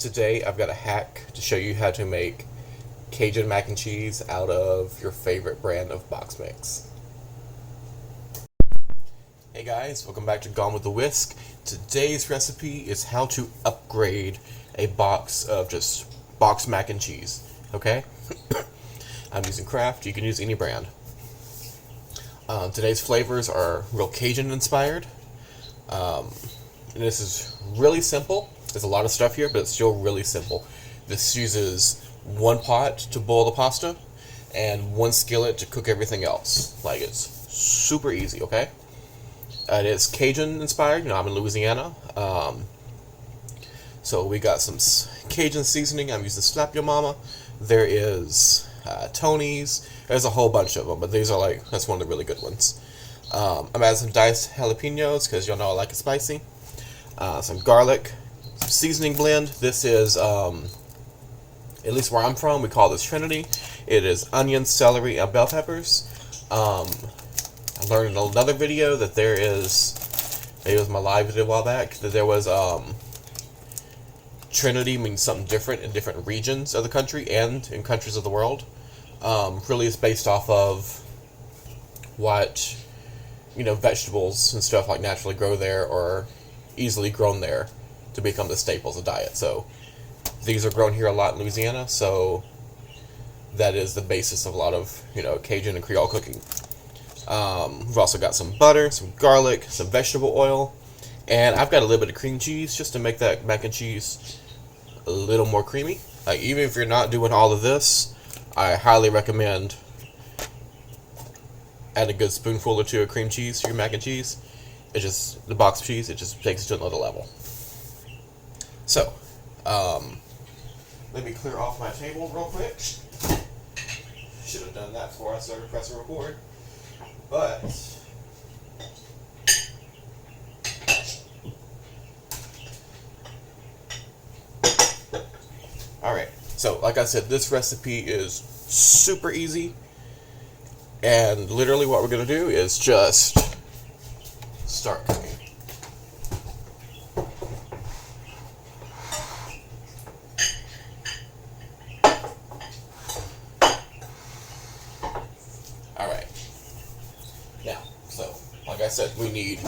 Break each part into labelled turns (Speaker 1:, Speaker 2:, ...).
Speaker 1: Today I've got a hack to show you how to make Cajun mac and cheese out of your favorite brand of box mix. Hey guys, welcome back to Gone with the Whisk. Today's recipe is how to upgrade a box of just box mac and cheese. Okay? I'm using Kraft, you can use any brand. Today's flavors are real Cajun inspired. And this is really simple. There's a lot of stuff here, but it's still really simple. This uses one pot to boil the pasta and one skillet to cook everything else. Like, it's super easy, okay? And it's Cajun inspired. You know, I'm in Louisiana. So we got some Cajun seasoning. I'm using Slap Your Mama. There is Tony's. There's a whole bunch of them, but these are that's one of the really good ones. I'm adding some diced jalapenos because y'all know I like it spicy. Some garlic, some seasoning blend. This is, at least where I'm from, we call this Trinity. It is onions, celery, and bell peppers. I learned in another video that there is, maybe it was my live video a while back, that there was, Trinity means something different in different regions of the country and in countries of the world. Really is based off of what, vegetables and stuff naturally grow there or easily grown there to become the staples of diet. So these are grown here a lot in Louisiana, so that is the basis of a lot of, Cajun and Creole cooking. We've also got some butter, some garlic, some vegetable oil, and I've got a little bit of cream cheese just to make that mac and cheese a little more creamy. Even if you're not doing all of this, I highly recommend add a good spoonful or two of cream cheese to your mac and cheese. It just, the box cheese, it just takes it to another level. So, let me clear off my table real quick. Should have done that before I started pressing record. But, alright, so like I said, this recipe is super easy. And literally what we're going to do is just start cooking. Alright. Now, so, like I said, we need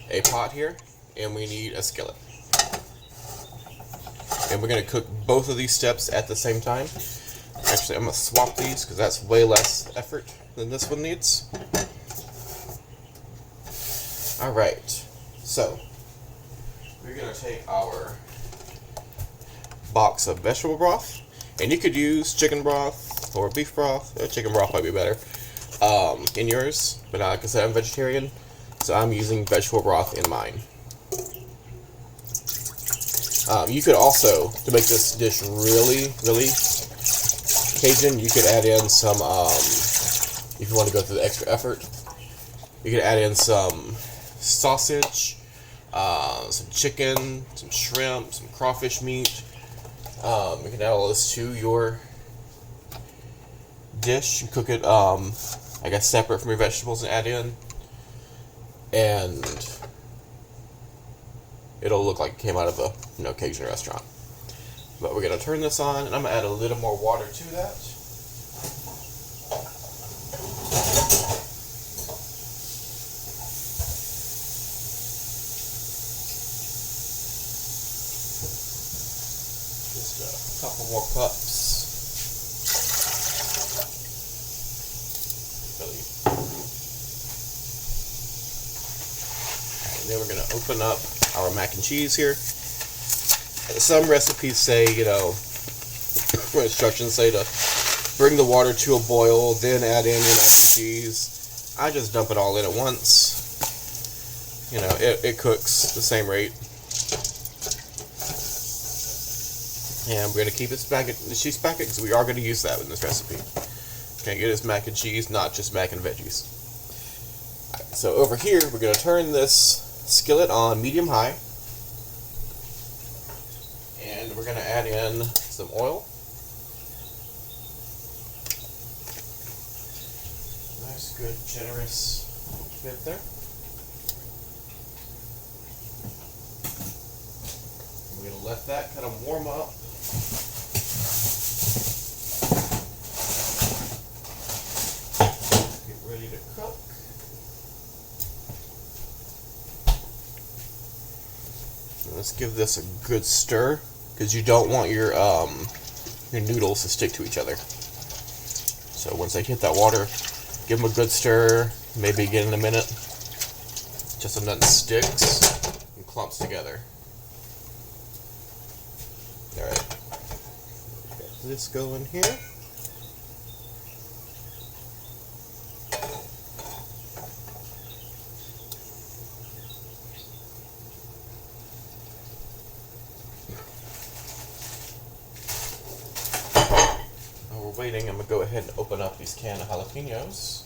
Speaker 1: a pot here, and we need a skillet. And we're going to cook both of these steps at the same time. Actually, I'm going to swap these because that's way less effort than this one needs. Alright, so we're going to take our box of vegetable broth, and you could use chicken broth or beef broth. Chicken broth might be better in yours, but like I said, I'm vegetarian, so I'm using vegetable broth in mine. You could also, to make this dish really, really Cajun, you could add in some, if you want to go through the extra effort, you could add in some sausage, some chicken, some shrimp, some crawfish meat. You can add all this to your dish and cook it, I guess, separate from your vegetables and add in. And it'll look like it came out of a, Cajun restaurant. But we're going to turn this on, and I'm going to add a little more water to that. Just a couple more cups. And then we're going to open up our mac and cheese here. Some recipes say, instructions say to bring the water to a boil, then add in your mac and cheese. I just dump it all in at once. It cooks the same rate. And we're going to keep the cheese packet because we are going to use that in this recipe. Okay, it is mac and cheese, not just mac and veggies. Right, so over here, we're going to turn this skillet on medium-high. And we're going to add in some oil. Nice, good, generous bit there. We're going to let that kind of warm up. Get ready to cook. Let's give this a good stir, because you don't want your noodles to stick to each other. So once they hit that water, give them a good stir, maybe again in a minute, just so nothing sticks and clumps together. Alright, get this going here. Waiting, I'm going to go ahead and open up these can of jalapenos.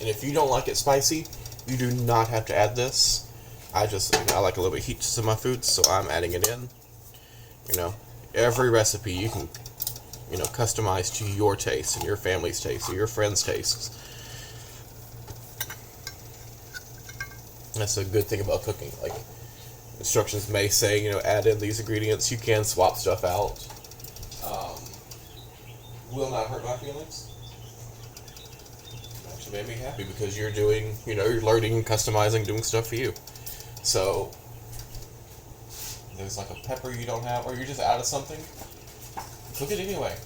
Speaker 1: And if you don't like it spicy, you do not have to add this. I like a little bit of heat to my food, so I'm adding it in. You know, every recipe you can, customize to your taste and your family's taste or your friends' tastes. That's a good thing about cooking. Like, instructions may say, add in these ingredients. You can swap stuff out. Will not hurt my feelings. Actually made me happy because you're doing, you're learning, customizing, doing stuff for you. So, there's like a pepper you don't have, or you're just out of something, cook it anyway.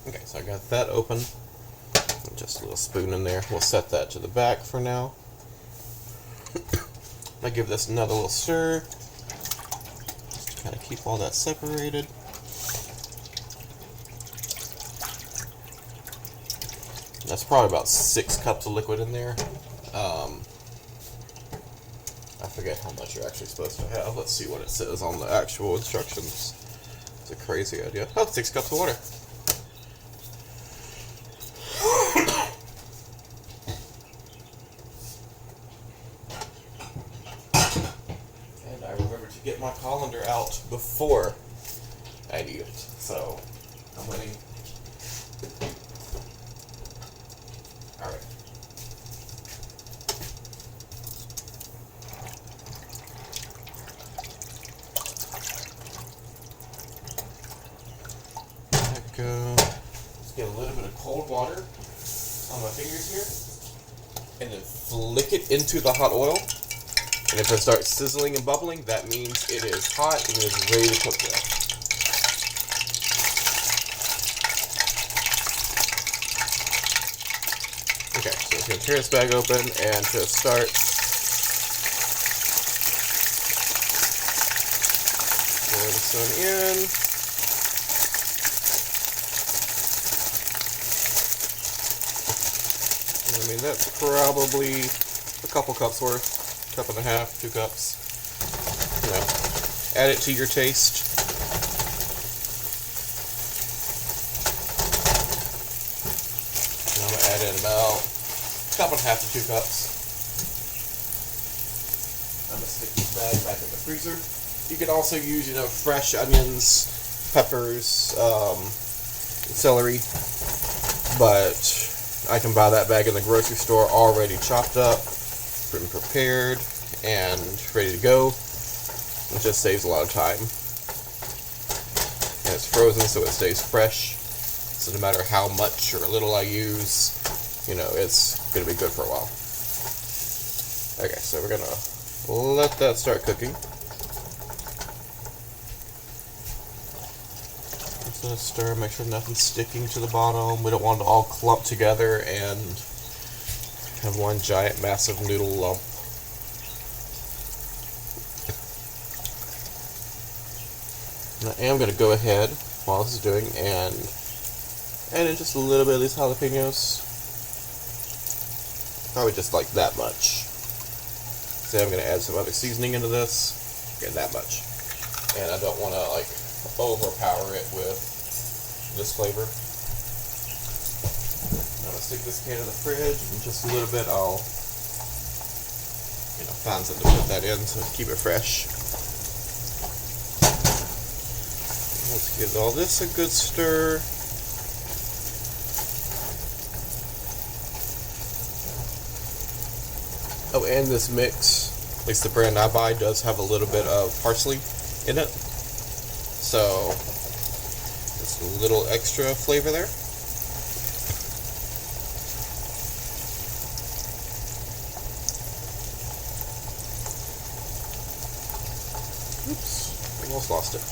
Speaker 1: Okay, so I got that open. Just a little spoon in there. We'll set that to the back for now. I give this another little stir, just to kind of keep all that separated. That's probably about 6 cups of liquid in there. I forget how much you're actually supposed to have. Let's see what it says on the actual instructions. It's a crazy idea. Oh, 6 cups of water. And I remember to get my colander out before I eat it. So, I'm waiting. Alright. There we go. Let's get a little bit of cold water on my fingers here. And then flick it into the hot oil. And if it starts sizzling and bubbling, that means it is hot and it is ready to cook well. Okay, so I'm going to tear this bag open and just start pour this one in. I mean, that's probably a couple cups worth, cup and a half, 2 cups. You know, add it to your taste. I'm going to add in about a cup and a half to 2 cups. I'm going to stick this bag back in the freezer. You can also use, fresh onions, peppers, celery, but I can buy that bag in the grocery store already chopped up, and prepared, and ready to go. It just saves a lot of time. And it's frozen so it stays fresh. So no matter how much or little I use, it's going to be good for a while. Okay, so we're going to let that start cooking. Just going to stir, make sure nothing's sticking to the bottom. We don't want it to all clump together and have one giant massive noodle lump. I am going to go ahead while this is doing and add in just a little bit of these jalapenos. Probably just like that much. So I'm going to add some other seasoning into this. Okay, that much. And I don't want to overpower it with this flavor. I'm going to stick this can in the fridge. In just a little bit I'll find something to put that in to keep it fresh. Let's give all this a good stir. Oh, and this mix, at least the brand I buy, does have a little bit of parsley in it. So, just a little extra flavor there. Oops, almost lost it.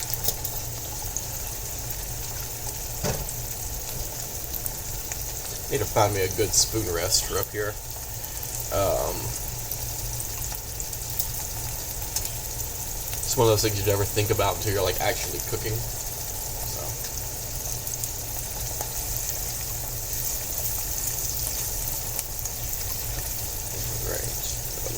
Speaker 1: Need to find me a good spoon rester up here. It's one of those things you never think about until you're like actually cooking. So. Alright.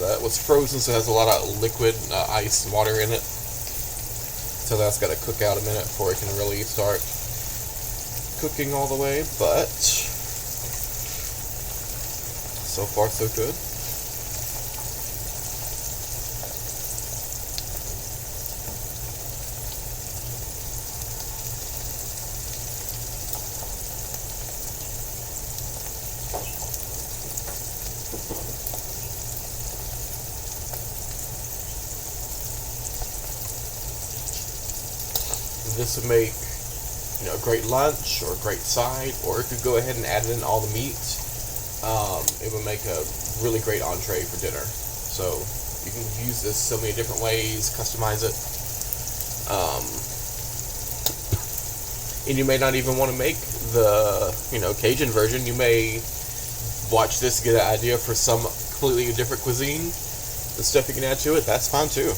Speaker 1: That was frozen, so it has a lot of liquid ice and water in it. So that's got to cook out a minute before it can really start cooking all the way, but so far so good. This would make, a great lunch or a great side, or if you go ahead and add in all the meat, it would make a really great entree for dinner. So you can use this so many different ways, customize it, and you may not even want to make the Cajun version. You may watch this, get an idea for some completely different cuisine. The stuff you can add to it, that's fine too.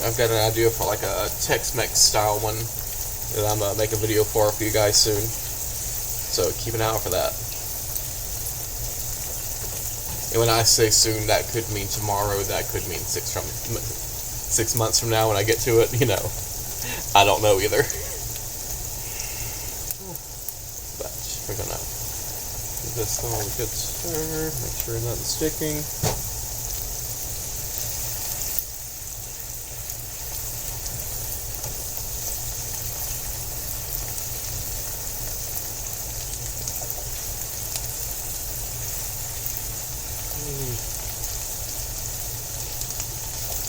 Speaker 1: I've got an idea for like a Tex-Mex style one that I'm going to make a video for you guys soon. So keep an eye out for that. And when I say soon, that could mean tomorrow, that could mean 6 months from now when I get to it, I don't know either. But we're going to give this all a good stir, make sure nothing's sticking.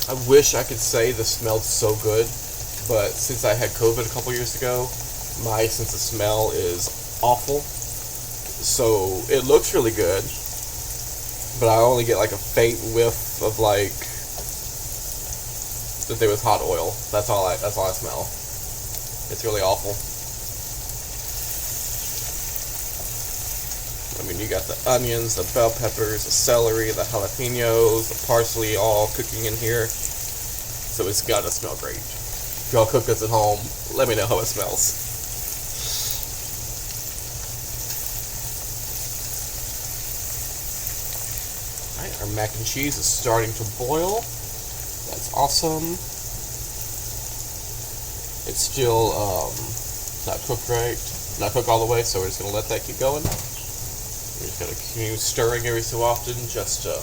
Speaker 1: I wish I could say the smelled so good, but since I had COVID a couple years ago, my sense of smell is awful. So it looks really good, but I only get like a faint whiff of like that there was hot oil. That's all I smell. It's really awful. I mean, you got the onions, the bell peppers, the celery, the jalapenos, the parsley all cooking in here. So it's got to smell great. If y'all cook this at home, let me know how it smells. Alright, our mac and cheese is starting to boil. That's awesome. It's still not cooked right. Not cooked all the way, so we're just going to let that keep going. We're just going to continue stirring every so often just to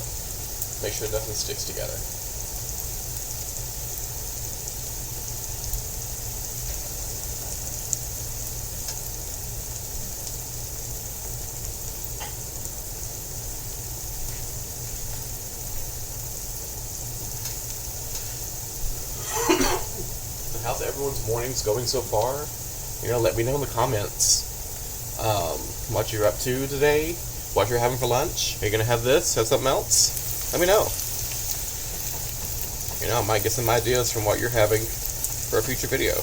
Speaker 1: make sure nothing sticks together. How's everyone's mornings going so far? Let me know in the comments. What you're up to today, what you're having for lunch. Are you going to have this? Have something else? Let me know. I might get some ideas from what you're having for a future video.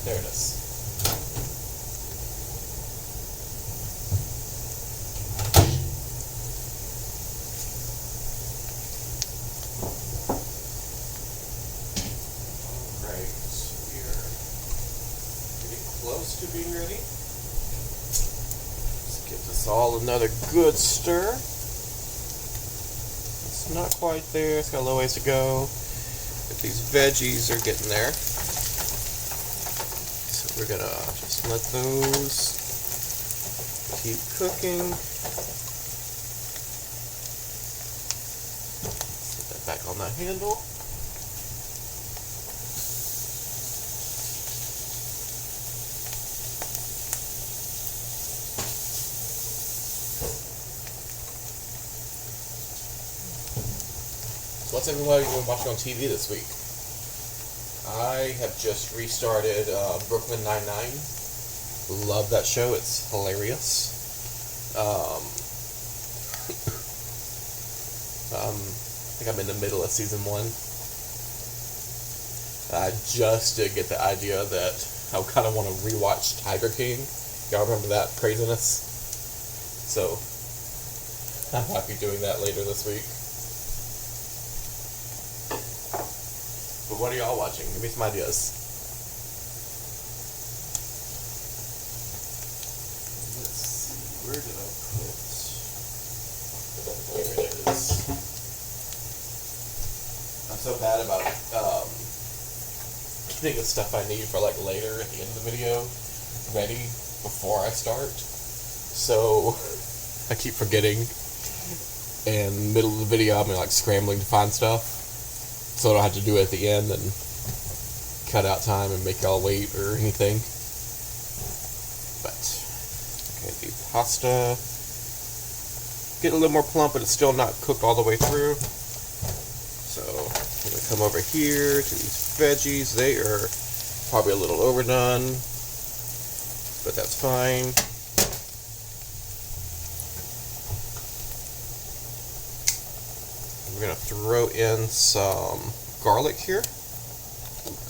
Speaker 1: there it is. Alright, we're getting close to being ready. Let's give this all another good stir. It's not quite there, it's got a little ways to go. But these veggies are getting there. So we're gonna just let those keep cooking. Put that back on that handle. What's everybody been watching on TV this week? I have just restarted Brooklyn Nine-Nine. Love that show. It's hilarious. I think I'm in the middle of season 1. I just did get the idea that I kind of want to rewatch Tiger King. Y'all remember that craziness? So, I'm happy doing that later this week. But what are y'all watching? Give me some ideas. Let's see, where did I put? Here it is. I'm so bad about getting the stuff I need for like later at the end of the video ready before I start. So I keep forgetting, and in the middle of the video I'm like scrambling to find stuff. So I don't have to do it at the end and cut out time and make y'all wait or anything. But, okay, the pasta getting a little more plump, but it's still not cooked all the way through. So, I'm going to come over here to these veggies. They are probably a little overdone, but that's fine. We're going to throw in some garlic here.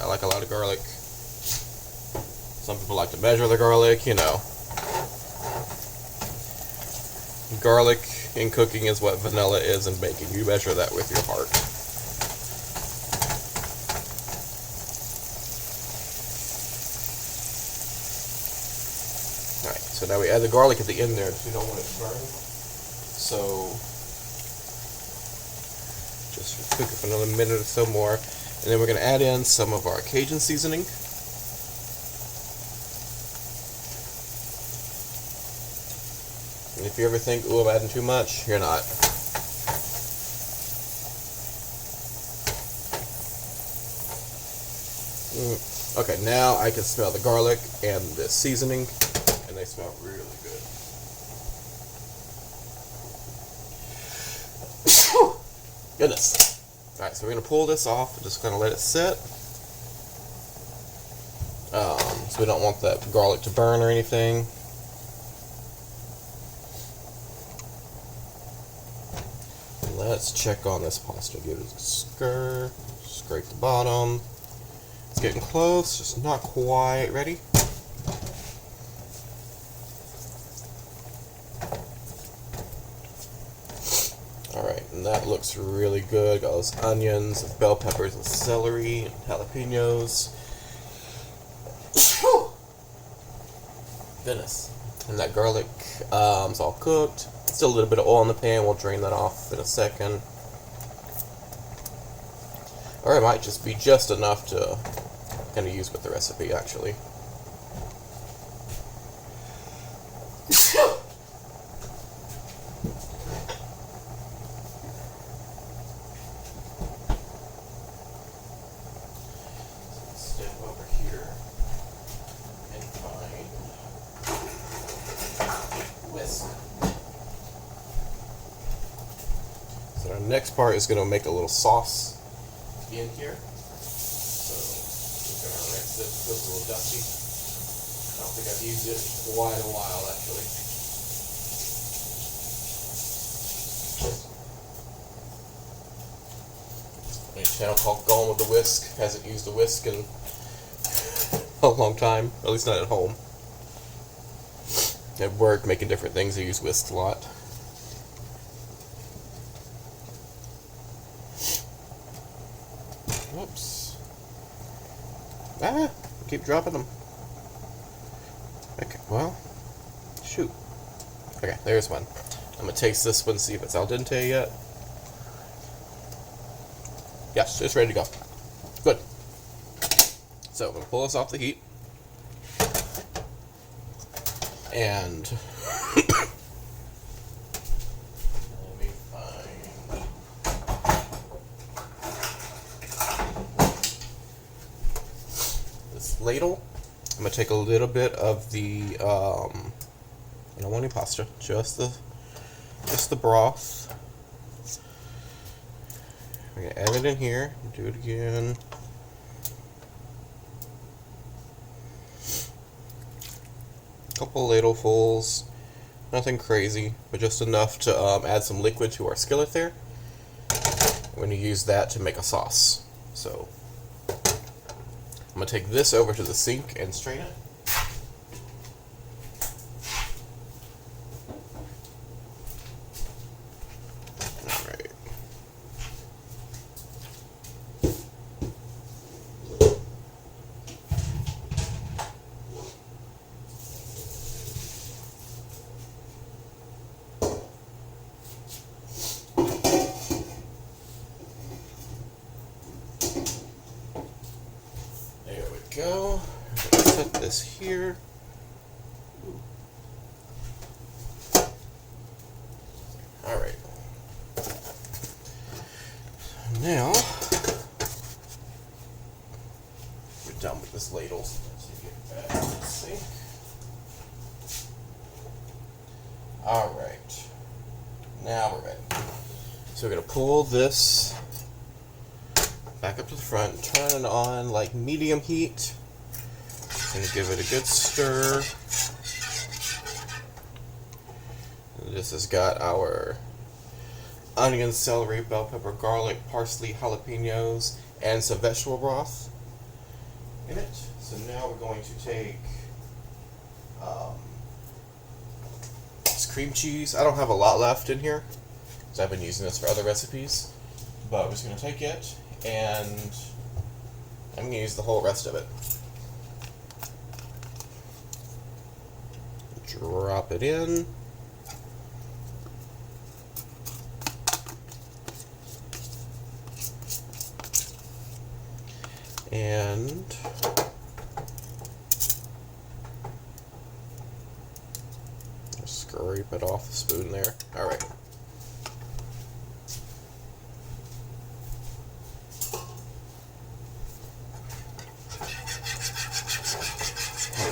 Speaker 1: I like a lot of garlic. Some people like to measure the garlic, you know. Garlic in cooking is what vanilla is in baking. You measure that with your heart. Alright, so now we add the garlic at the end there because we don't want it to burn. So just cook it for another minute or so more, and then we're going to add in some of our Cajun seasoning. And if you ever think, "Ooh, I'm adding too much," you're not. Okay, now I can smell the garlic and the seasoning, and they smell really good. Goodness. Alright, so we're going to pull this off and just kind of let it sit. So we don't want that garlic to burn or anything. Let's check on this pasta. Give it a stir. Scrape the bottom. It's getting close, just not quite ready. Alright, and that looks really good. Got those onions, and bell peppers, and celery, and jalapenos. Goodness. And that garlic is all cooked. Still a little bit of oil in the pan. We'll drain that off in a second. Or it might just be just enough to kind of use with the recipe, actually. Step over here and find whisk. So our next part is going to make a little sauce in here. So we're going to rinse it. It feels a little dusty. I don't think I've used it in quite a while, actually. A channel called GoneWithTheWhisk hasn't used a whisk in a long time, at least not at home. At work, making different things, I use whisk a lot. Whoops. Ah, keep dropping them. Okay, well, shoot. Okay, there's one. I'm gonna taste this one, see if it's al dente yet. Yes, it's ready to go. Good. So I'm gonna pull this off the heat. And let me find this ladle. I'm gonna take a little bit of the I don't want any pasta, just the broth. I'm gonna add it in here. Do it again. Couple ladlefuls, nothing crazy, but just enough to add some liquid to our skillet there. We're going to use that to make a sauce. So I'm going to take this over to the sink and strain it. Alright. Go. Set this here. All right. Now we're done with this ladle. Let's take it back to the sink. All right. Now we're ready. So we're gonna pull this back up to the front, turn it on like medium heat, and give it a good stir. This has got our onion, celery, bell pepper, garlic, parsley, jalapenos, and some vegetable broth in it. So now we're going to take this cream cheese. I don't have a lot left in here because I've been using this for other recipes, but we're just going to take it and I'm going to use the whole rest of it. Drop it in. And scrape it off the spoon there. All right.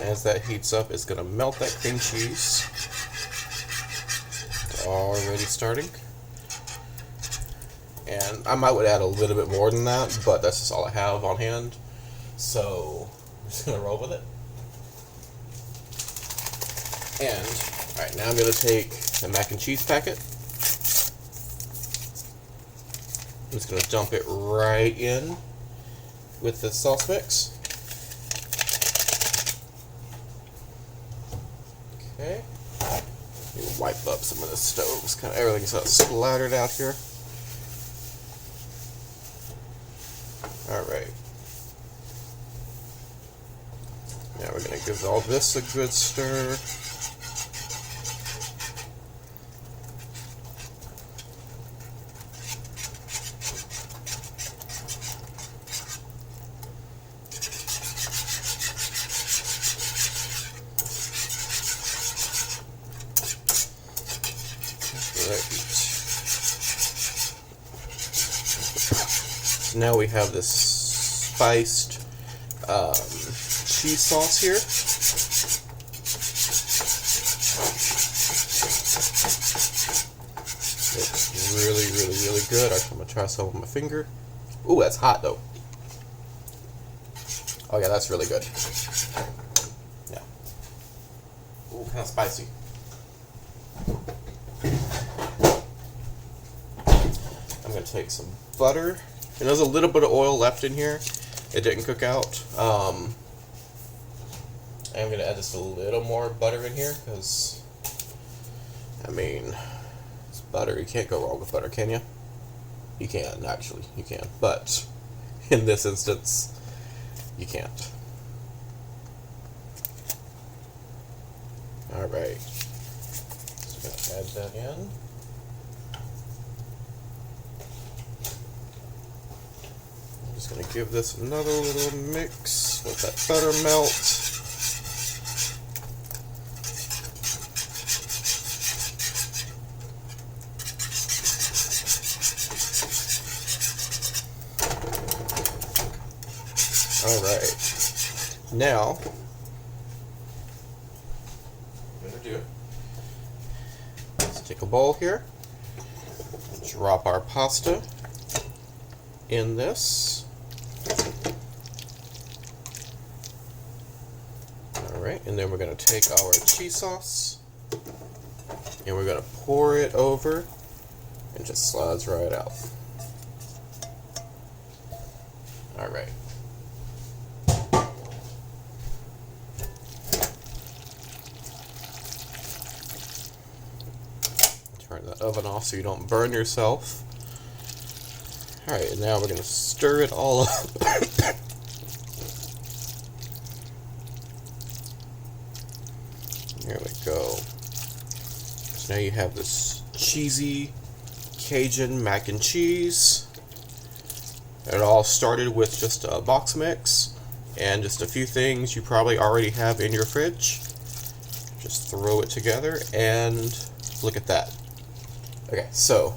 Speaker 1: As that heats up, it's going to melt that cream cheese. It's already starting. And I might would add a little bit more than that, but that's just all I have on hand. So I'm just going to roll with it. And, alright, now I'm going to take the mac and cheese packet. I'm just going to dump it right in with the sauce mix. Okay. Let me wipe up some of the stoves. Kind of everything's splattered out here. Alright. Now we're going to give all this a good stir. So now we have this spiced cheese sauce here. Looks really, really, really good. I'm going to try some with my finger. Ooh, that's hot though. Oh yeah, that's really good. Yeah. Ooh, kind of spicy. I'm going to take some butter. And there's a little bit of oil left in here. It didn't cook out. I'm going to add just a little more butter in here because, I mean, it's butter. You can't go wrong with butter, can you? You can, actually. You can. But in this instance, you can't. Alright. So we're going to add that in. I'm just going to give this another little mix. Let that butter melt. Alright, now, what I'm going to do, let's take a bowl here, drop our pasta in this. Alright, and then we're going to take our cheese sauce, and we're going to pour it over, and just slides right out. Alright. Turn the oven off so you don't burn yourself. Alright, now we're going to stir it all up. There we go. So now you have this cheesy Cajun mac and cheese. It all started with just a box mix and just a few things you probably already have in your fridge. Just throw it together and look at that. Okay, so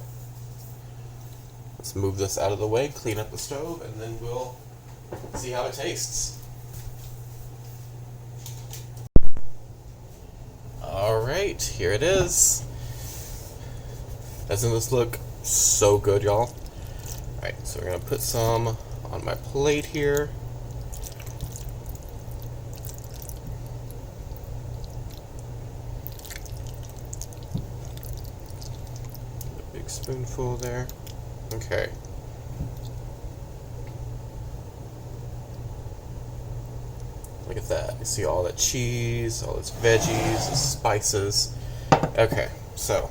Speaker 1: let's move this out of the way, clean up the stove, and then we'll see how it tastes. Alright, here it is. Doesn't this look so good, y'all? Alright, so we're going to put some on my plate here. Spoonful there. Okay. Look at that. You see all that cheese, all those veggies, the spices. Okay, so.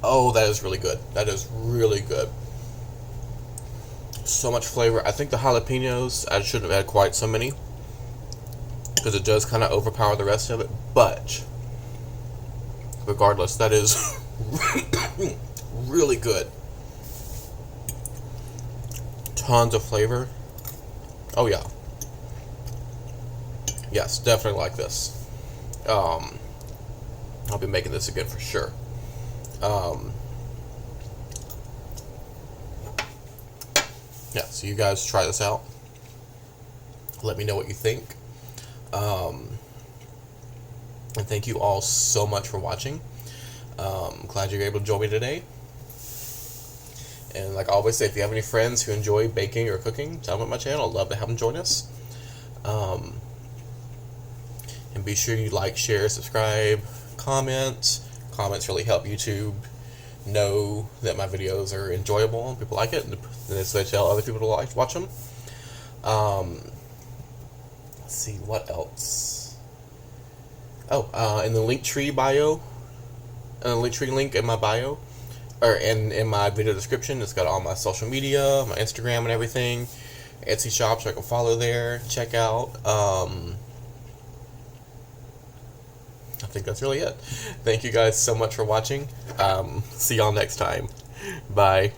Speaker 1: Oh, that is really good. That is really good. So much flavor. I think the jalapenos, I shouldn't have had quite so many because it does kind of overpower the rest of it, but regardless, that is really good. Tons of flavor. Oh yeah. Yes, definitely like this. I'll be making this again for sure. Yeah, so you guys try this out. Let me know what you think. And thank you all so much for watching. I'm glad you're able to join me today. And like I always say, if you have any friends who enjoy baking or cooking, tell them about my channel. I'd love to have them join us. And be sure you like, share, subscribe, comment. Comments really help YouTube know that my videos are enjoyable and people like it, and so they tell other people to watch them. Let's see, what else? Oh, in the Linktree bio, Linktree link in my bio, or in my video description, it's got all my social media, my Instagram and everything, Etsy shop, so I can follow there, check out. I think that's really it. Thank you guys so much for watching. See y'all next time. Bye.